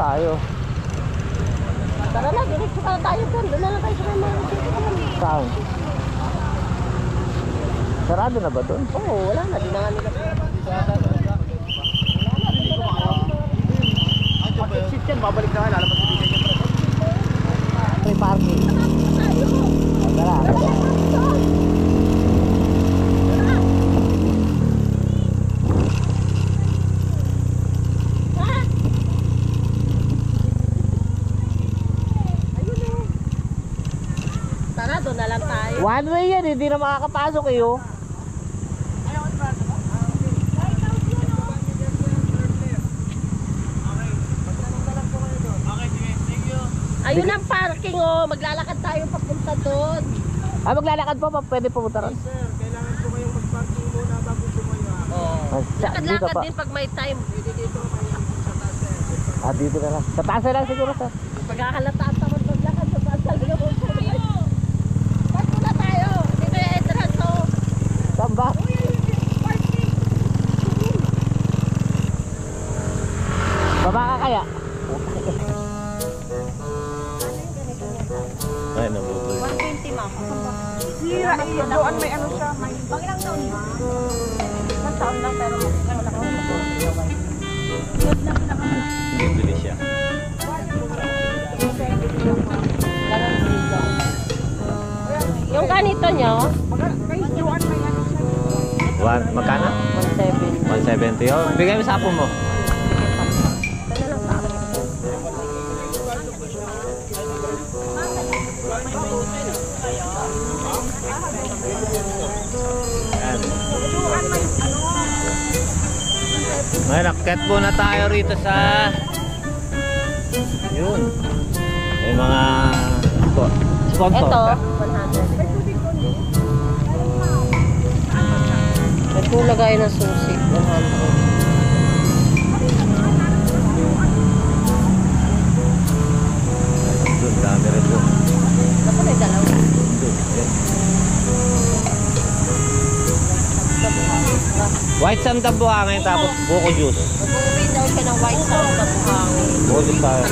tayo. Tara na, diretso ka tayo doon. Doon na lang tayo sa mga sasakyan. Saan? Sarado na ba doon? Oo, wala na. Di na nga nila. Pag-exit yan, babalik na nga. Lalabas na din yan. May parking. Tara. Tara, doon na lang tayo. One way yan, hindi na makakapasok eh oh. Ayun ang parking oh. Maglalakad tayo papunta doon. Ah, maglalakad po pa, pwede pumunta ron? Sir, kailangan po kayong mag-parking muna bago tumayo. Oo. Lakad-lakad din pag may time. Pwede dito kayo sa taas, sir. Ah, dito na lang. Sa taas na lang siguro sir. Pagkakalataan naman maglakad sa taas talaga mo. Park muna tayo. Dito yung entrance oh. Saan ba? Baba ka kaya? Ay, nabubuhay. 120 ma'am. Sira eh. Doon may ano siya. May... Pag ilang taon na? Ilang taon lang pero wala ko Bibili siya. yung ganito nyo? Kay Joan may ano siya. Magkano? 170. 170. Oh, bigay mo sa apo mo. Ito na lang sa akin. Ayan. Ngayon, nakket po na tayo rito sa yun. May mga sponsor. Ito, 100. Ito lagay na susi, 100. Doon, dami rin doon. Ako na yung dalawa. White Sam na buhangin tapos buko juice. Mag-uwi daw siya ng white sauce na buhangin. Buko juice tayo.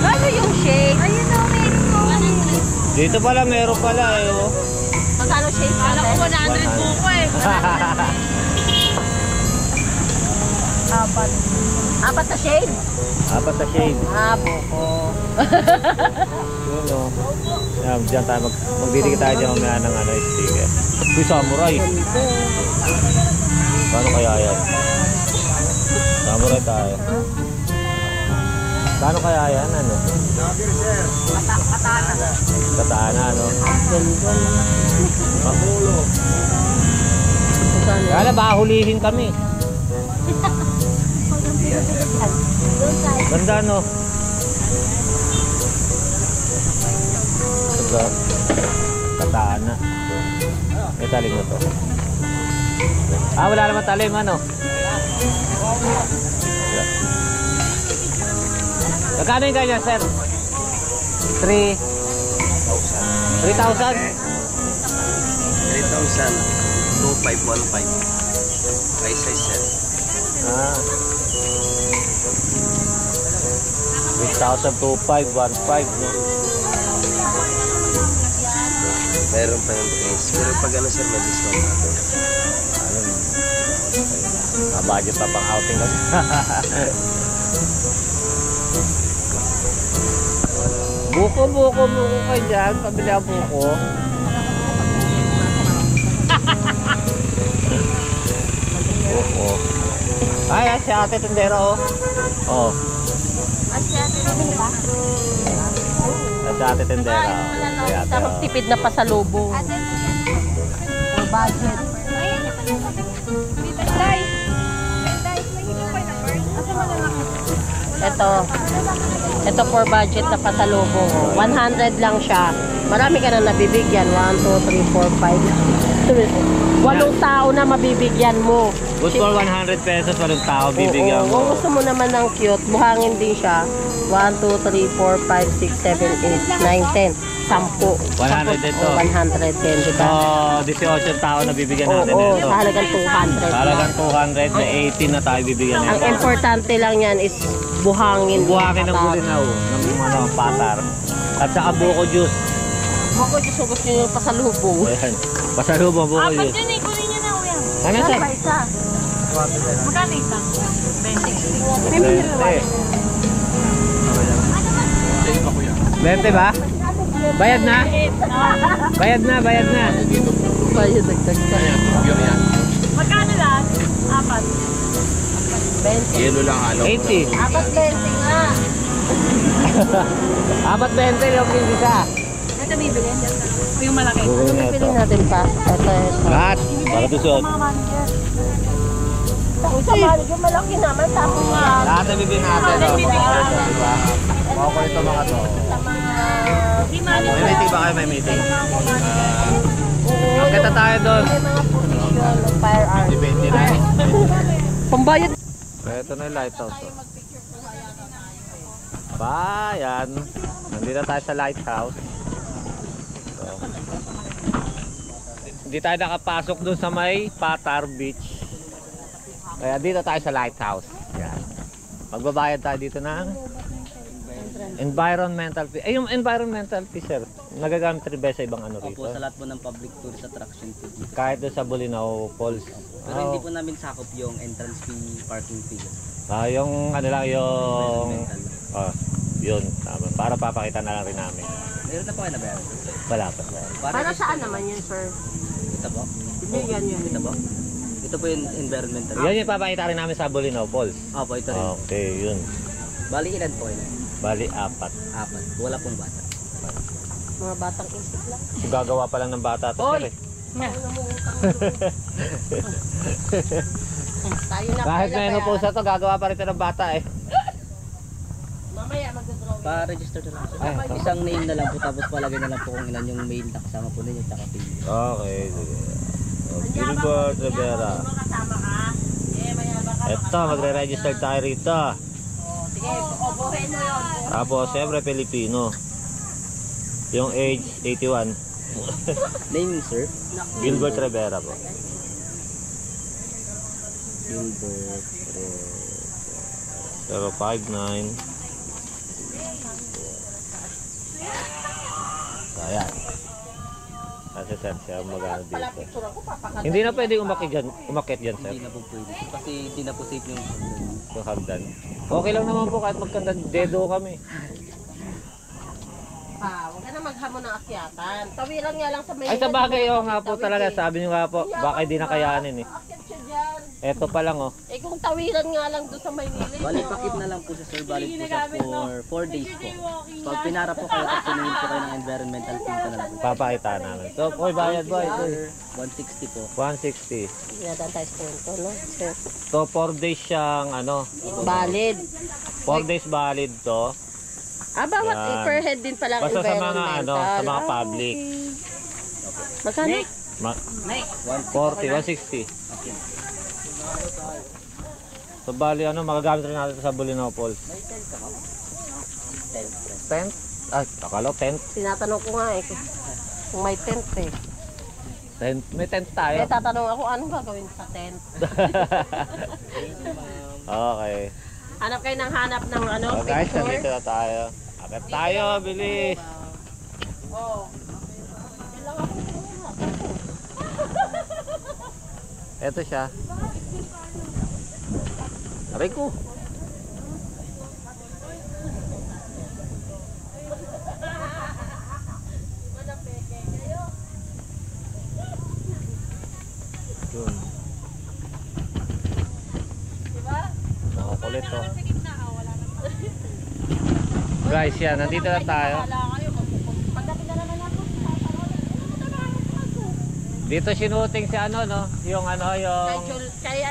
Ano yung shake? Ayun na, meron ko. Dito pala, meron pala eh. Oh. Magkano shake? Alam ko 100 buko eh. Apat na shade? Apat na shade. Buko. Yun o. Yan, dyan tayo magdidikit tayo dyan mamaya ng ano, sticker. Uy, samurai. Paano kaya yan? Samurai tayo. Paano kaya yan? Ano? Katana. Katana, ano? Pakulo. Magkano? Kala ba hulihin kami? Ganda no? Katana. May talim mo to. Ah, wala naman talim ano? Magkano yung ganyan sir? 3,000 2515. Kay size sir. Ah 3,025,15 no? Meron pa yung case. Pero pag ano sir, may discount natin. Budget pa pang outing kasi. Buko ka dyan. Pabili ang buko. Buko. Ay, si ate tindera oh. Oh. Si ate tindera. Sa magtipid na pasalubong. For budget. Ito for budget na pasalubong. 100 lang siya. Marami ka na nabibigyan. 1, 2, 3, 4, 5. 8 tao na mabibigyan mo. Good for 100 pesos, walang tao bibigyan mo. Kung gusto mo naman ng cute, buhangin din siya. 1, 2, 3, 4, 5, 6, 7, 8, 9, 10. 10. 100 ito. 100 din, di ba? So, 18 tao na bibigyan natin Oo, nito. halagang 200. Halagang 200 na 18 na tayo bibigyan Ang nito. importante lang yan is buhangin. Buhakin ng bulinaw, ng ano, patar. At saka buko juice. Buko juice, gusto nyo pasalubong. Ayan. Pasalubong buko Apat juice. yun eh, kunin niyo na uyan. Ano sir? Isa. Magkano isa? 20 ba? Bayad na? Bayad na, bayad na. Tayo, dagdag ka. Magkano lang? Apat. 20. Yelo lang halo. 80. Apat 20 nga. Apat 20 yung isa. Ito bibili. Yung malaki. Buko na Pili ito. natin pa. Ito. Lahat. Para tusot. Ang sama, yung malaki naman. Tapos nga. Lahat na bibigyan natin. Diba? Mga ko ito mga to. Sa mga... May meeting ba kayo? May meeting? Magkita tayo doon. May mga position ng firearm. 20 Pambayad. Ito na yung lighthouse. Bayan. Nandito tayo sa lighthouse. So, hindi tayo nakapasok doon sa may Patar Beach. Kaya dito tayo sa lighthouse. Yan. Magbabayad tayo dito ng environmental fee. Ay, yung environmental fee, sir. Nagagamit rin ba sa ibang ano rito? Opo, sa lahat po ng public tourist attraction po dito. Kahit doon sa Bulinaw Falls. Pero hindi po namin sakop yung entrance fee, parking fee. Yung ano lang yung... Environmental. Oh, yun. Tama. Para papakita na lang rin namin. Meron na po kayo nabayaran? Wala pa. Para saan naman yun, sir? Ito po? Bibigyan yun. Ito po? Ito po yung environmental. Yan yung papakita rin namin sa Bulinaw Falls. Opo, ito rin. Okay, yun. Bali ilan po yun? Bali, 4. Apat. Wala pong bata. Mga batang isip lang. Gagawa pa lang ng bata to, sir eh. Tayo na Kahit pala may ano po sa to, gagawa pa rin ito ng bata eh. Mamaya mag-draw. Pa-register na lang po. Ay, ito. Isang name na lang po, tapos palagay na lang po kung ilan yung mail na kasama po ninyo, tsaka pin. Okay, sige. Gilbert Rivera. Kasama ka. Mayabang ka. Ito, magre-register tayo rito. Sige, obohin mo yun. Tapos, siyempre, Pilipino. Yung age, 81. Name, sir? Gilbert Rivera po. Gilbert. 059. So, ayan. Kasi sir, siya magano dito. Picture ako, papakata. Hindi na pwede umakit dyan, sir. Hindi na po pwede. Kasi hindi na po safe yung Yung hagdan. Okay lang naman po kahit magkanda-dedo kami. Huwag ka na maghamon ng akyatan. Tawiran nga lang sa may... Ay, sa bagay, nga po talaga. Sabi nyo nga po, baka hindi na kayanin eh. Akyat siya dyan. Eto pa lang oh. Eh kung tawiran nga lang doon sa may nilid. Bali, pakit na lang po siya, sir. Bali po siya for 4 days po. Pag pinara po kayo at siningin po kayo ng environmental fee na lang po. Papakita namin. So, oy, bayad boy. Sir, 160 po. 160. Pinatan tayo sa punto, no? Sir. So, 4 days siyang ano. Valid. 4 days valid to. Bawat Yan. per head din pala Basta sa mga environmental. ano, sa mga public. Magkano? 40, 160. So, bali ano, magagamit rin natin sa Bulinaw Falls. Tent? Ay, akala ko tent. Tinatanong ko nga eh. Kung may tent eh. Tent. May tent tayo. Kaya tatanong ako, anong gagawin sa tent? Okay. Hanap kayo ng hanap ng ano, So guys, picture. nandito na tayo. Akit tayo, bilis. Oh. Eto siya. Aray ko. Yun. Nakakulit to. Guys, yan. Nandito na tayo. Dito sinuting si ano, no? Yung ano, yung... Kay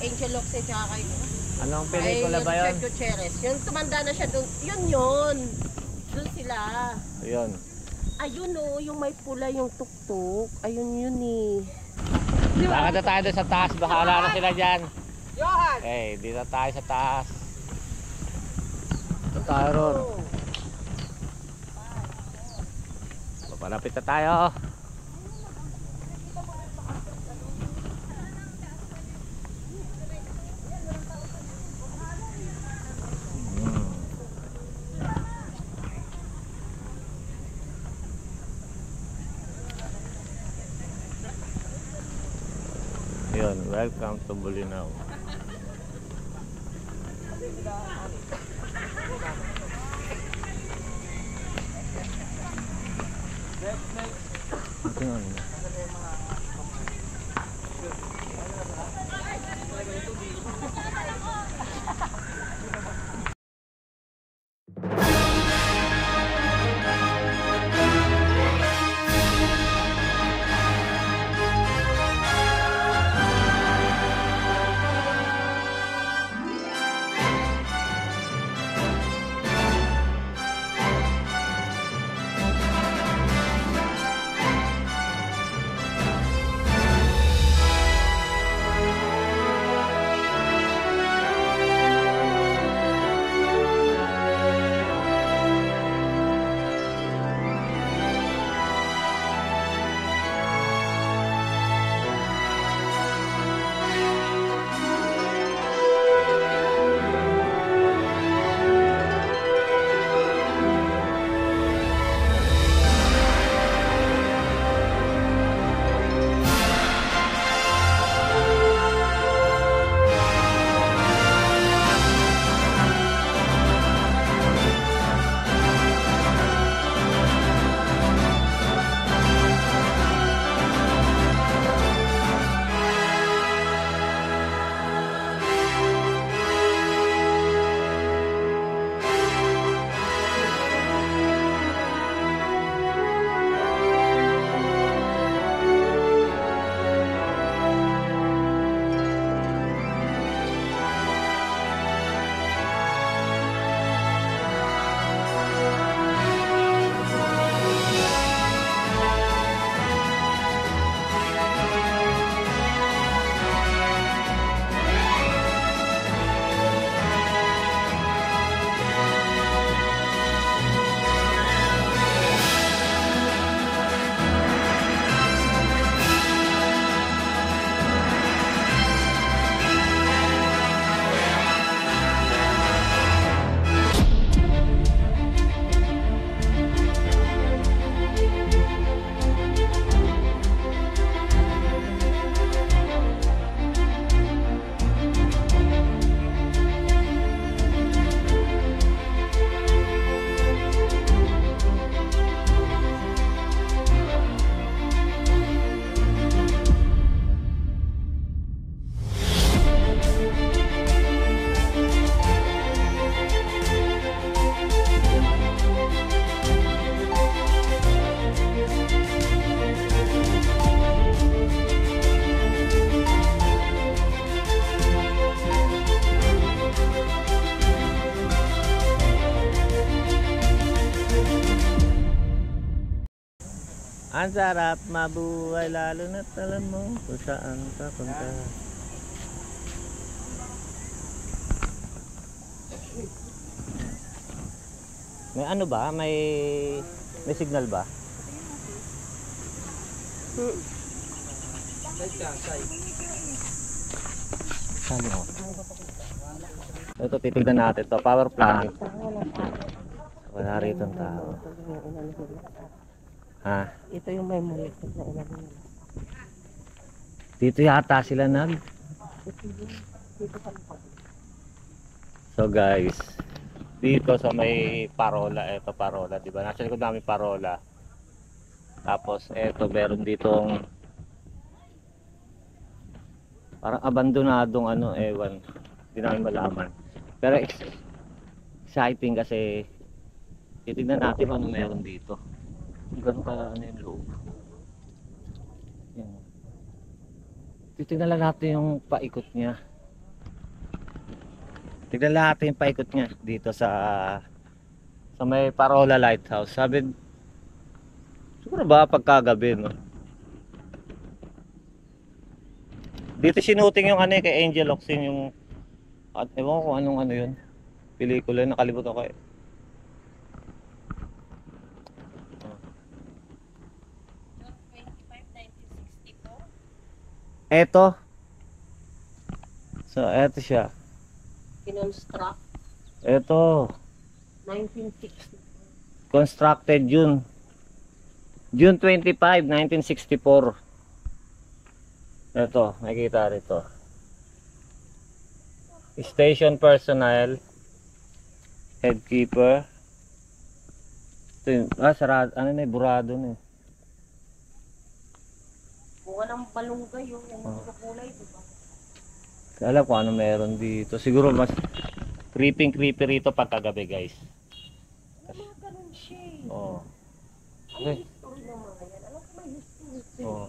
Angel Locke tsaka kay... Anong pelikula ba yun? Richard Gutierrez. Yung tumanda na siya doon. Yun. Doon sila. Yun. Ayun oh, yung may pula yung tuktok. Ayun yun eh. Lakad na tayo doon sa taas. Bahala na sila dyan. Johan! Okay, dito tayo sa taas. tayo ron. Papalapit na tayo. Yun, welcome to Bolinao. Ito na. Ang sarap mabuhay lalo na't alam mo kung saan papunta. May ano ba? May signal ba? Saan mo? Ito titignan natin to, power plant. Wala rito ang tao. Ha? Ito yung may mulit na ilagay. Dito yata sila So guys, dito sa may parola, eto parola, di ba? Nasa likod namin parola. Tapos eto meron ditong parang abandonadong ano, ewan. Hindi namin malaman. Pero exciting kasi titignan natin kung ano meron dito. Ganun ka ano yung loob. Yan. Titignan lang natin yung paikot niya. Tignan lang natin yung paikot niya dito sa may Parola Lighthouse. Sabi, siguro ba pagkagabi, no? Dito sinuting yung ano, kay Angel Locsin yung ewan ko kung anong ano yun, pelikula, nakalimutan ko eh. eto. So, eto siya. Kinonstruct. Eto. 1960. Constructed June 25, 1964. Ito, nakikita rito. Station personnel, headkeeper. Ito yun. Sarado. Ano na, burado na. Buka ng balunggay yung kulay, diba? Alam ko ano meron dito. Siguro mas creepy rito pagkagabi, guys. Mga ganun siya eh. Oo. Ano yung history ng mga yan? Alam ko may history. Oo.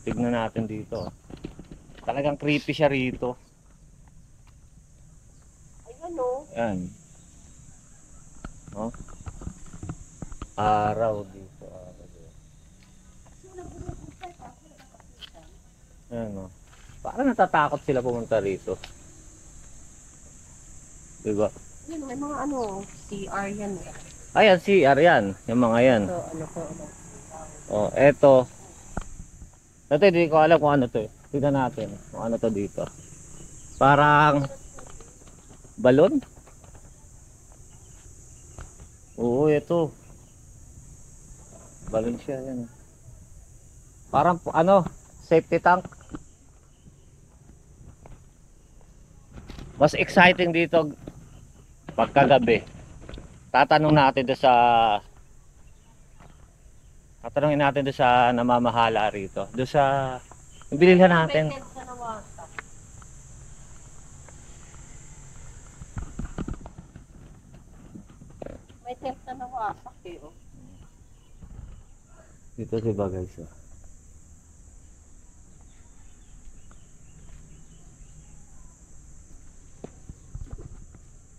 Tignan natin dito. Talagang creepy siya rito. Ayan o. Yan. Oh. Araw dito. Ayan, oh. Parang natatakot sila pumunta rito. Diba? Yan, may mga ano, CR yan eh. Ayan, CR yan. Yung mga yan. So, ano po, ano. Oh, eto. Ito, hindi ko alam kung ano to eh. Tignan natin kung ano to dito. Parang balon? Oo, ito. Balon siya yan. Parang ano, safety tank. Mas exciting dito pagkagabi. Tatanungin natin doon sa namamahala rito. Doon sa bilhin natin. May tent sa nawasak. May tent na nawasak eh. Oh. Dito si guys. Oh.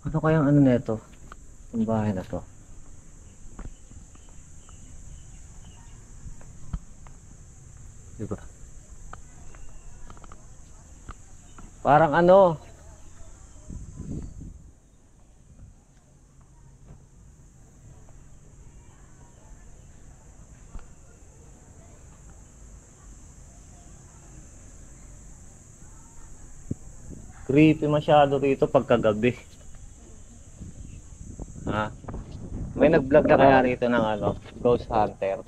Ano kayang ano nito? Ang bahay na to. Diba? Parang ano? Creepy masyado rito pagkagabi. Ha? May nag-vlog na kaya rito ng ano, Ghost Hunter.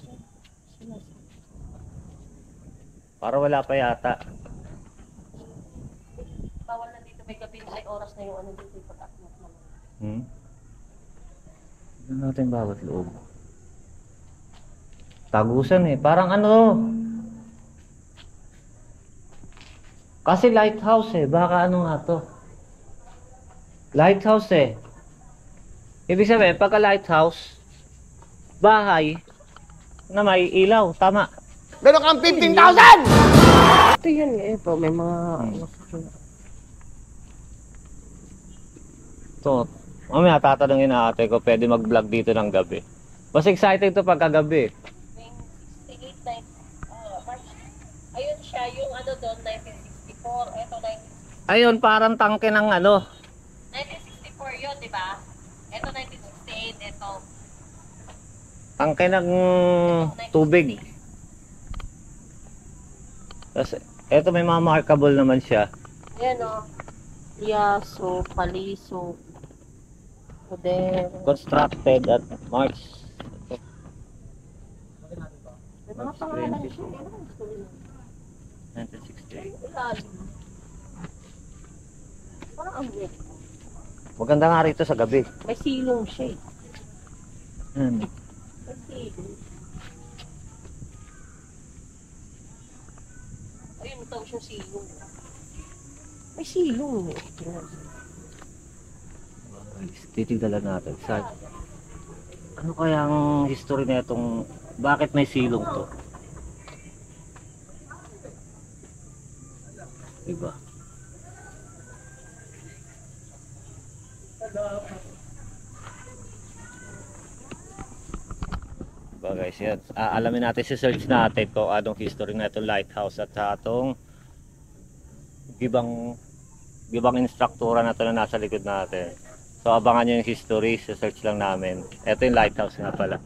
Para wala pa yata. Bawal na dito may gabi ay oras na yung ano dito yung pag-akmat naman. Tignan natin bawat loob. Tagusan eh. Parang ano. Kasi lighthouse eh. Baka ano nga to. Lighthouse eh. Ibig sabihin, pagka lighthouse, bahay na may ilaw. Tama. Meron kang 15,000! Ito yan eh po, may mga So, mamaya tatanungin na ate ko pwede mag-vlog dito ng gabi. Mas exciting to pagkagabi. 68, March. Ayun siya, yung ano doon, 1964. Ito, Ayun, parang tangke ng ano. 1964 yun, di ba? Ito, 1968. Ito, Tangke ng tubig. Tapos, eto may mga markable naman siya. yan o. Yaso, Paliso, Poder. Constructed at March. May mga pangalan siya. 1968. Ilalim. Parang ang weird. Maganda nga rito sa gabi. May silong siya eh. Hmm. May silong. Ayun, tawag siyang silong. May silong eh. Titignan natin. Ano kayang history na itong bakit may silong to? Diba? Diba guys, yan. Alamin natin, search natin kung anong history na itong lighthouse at sa atong gibang instruktura na ito na nasa likod natin. So abangan nyo yung history, search lang namin. Ito yung lighthouse nga pala.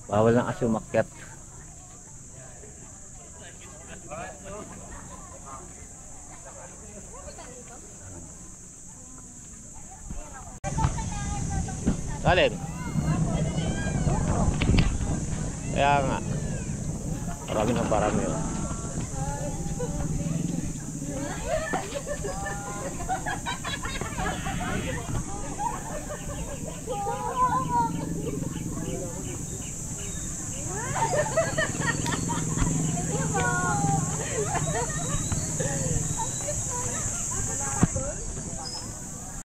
Bawal na kasi umakyat. Alin? Kaya nga. Marami ng parami yun.